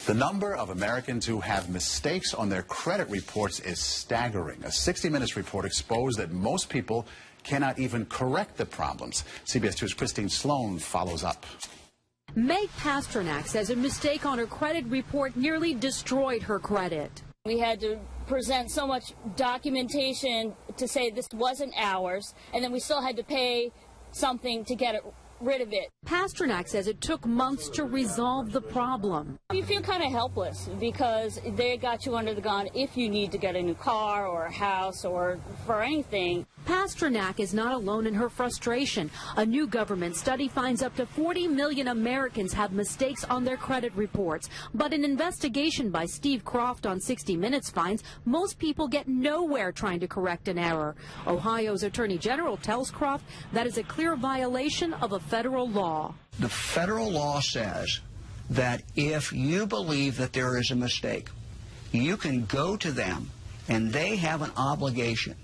The number of Americans who have mistakes on their credit reports is staggering. A 60 Minutes report exposed that most people cannot even correct the problems. CBS 2's Christine Sloan follows up. Meg Pasternak says a mistake on her credit report nearly destroyed her credit. We had to present so much documentation to say this wasn't ours, and then we still had to pay something to get it rid of it. Pasternak says it took months to resolve the problem. You feel kind of helpless because they got you under the gun if you need to get a new car or a house or for anything. Pasternak is not alone in her frustration. A new government study finds up to 40 million Americans have mistakes on their credit reports. But an investigation by Steve Croft on 60 Minutes finds most people get nowhere trying to correct an error. Ohio's Attorney General tells Croft that is a clear violation of a federal law. The federal law says that if you believe that there is a mistake, you can go to them and they have an obligation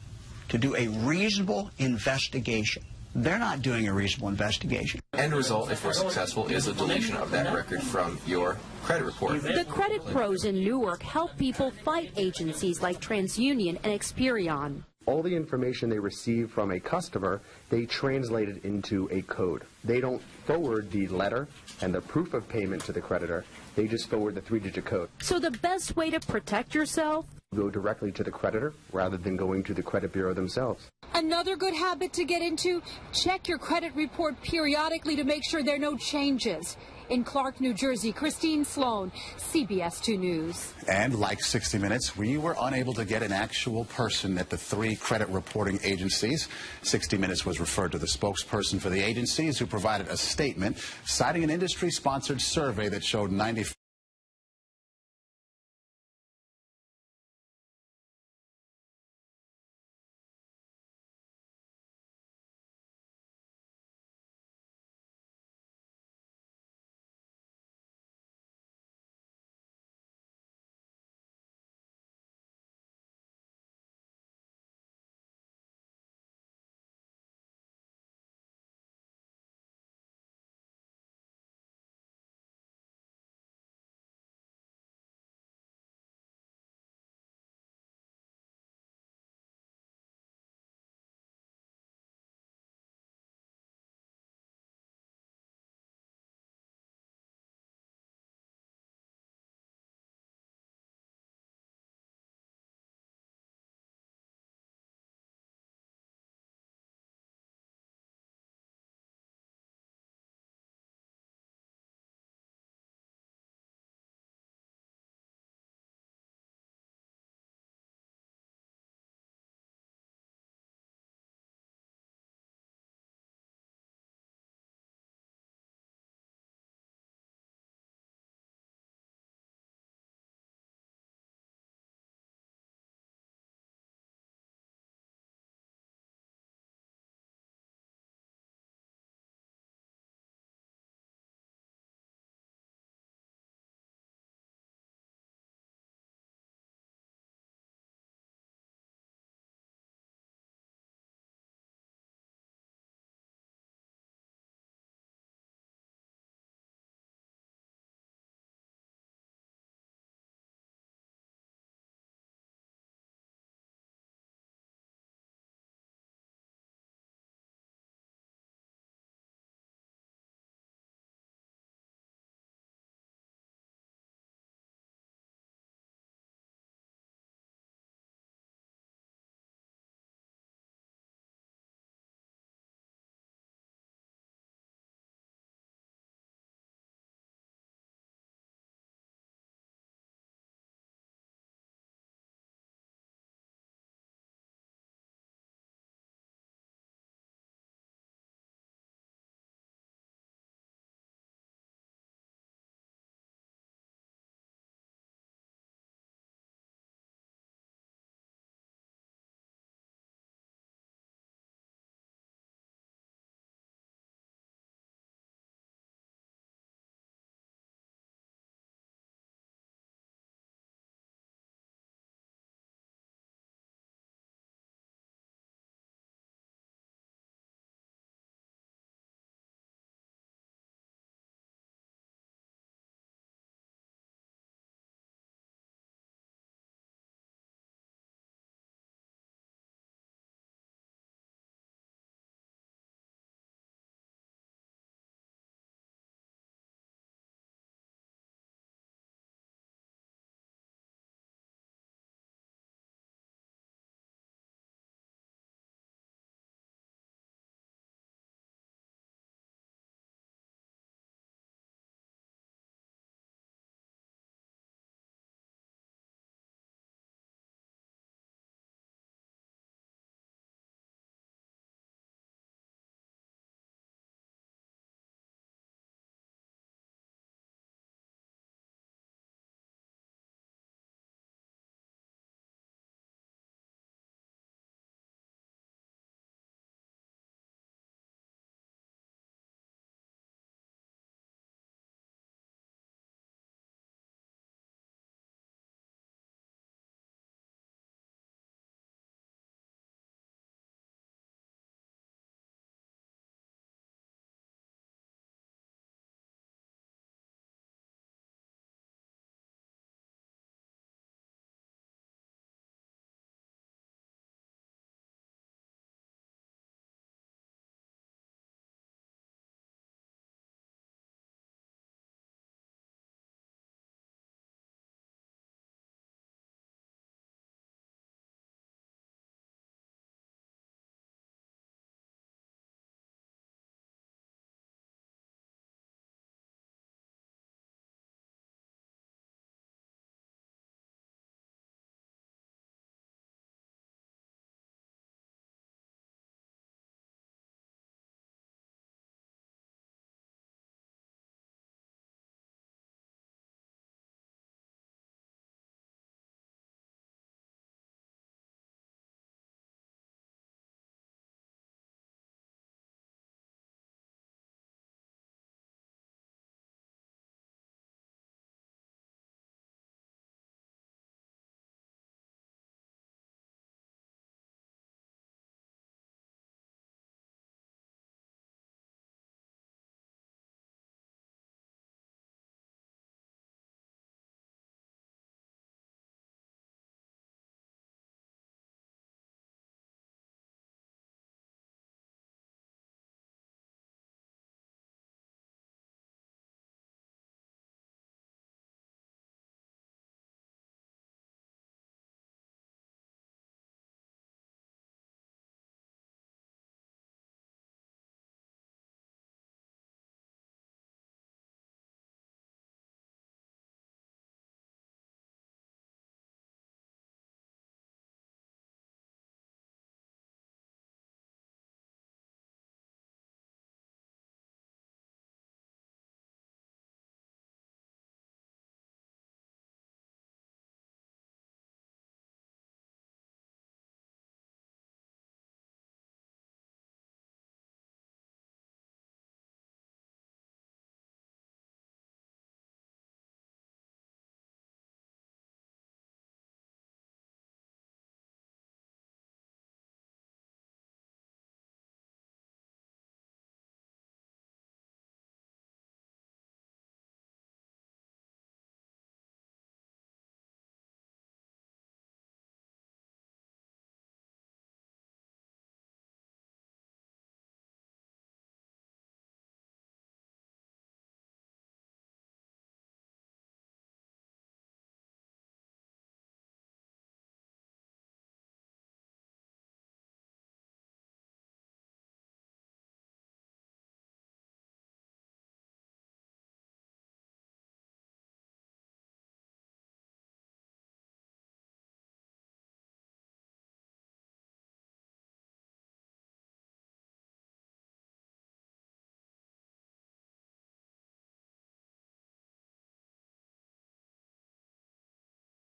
to do a reasonable investigation. They're not doing a reasonable investigation. End result, if we're successful, is a deletion of that record from your credit report. The credit pros in Newark help people fight agencies like TransUnion and Experian. All the information they receive from a customer, they translate it into a code. They don't forward the letter and the proof of payment to the creditor. They just forward the 3-digit code. So the best way to protect yourself? Go directly to the creditor rather than going to the credit bureau themselves. Another good habit to get into, check your credit report periodically to make sure there are no changes. In Clark, New Jersey, Christine Sloan, CBS 2 News. And like 60 Minutes, we were unable to get an actual person at the 3 credit reporting agencies. 60 Minutes was referred to the spokesperson for the agencies, who provided a statement citing an industry-sponsored survey that showed 90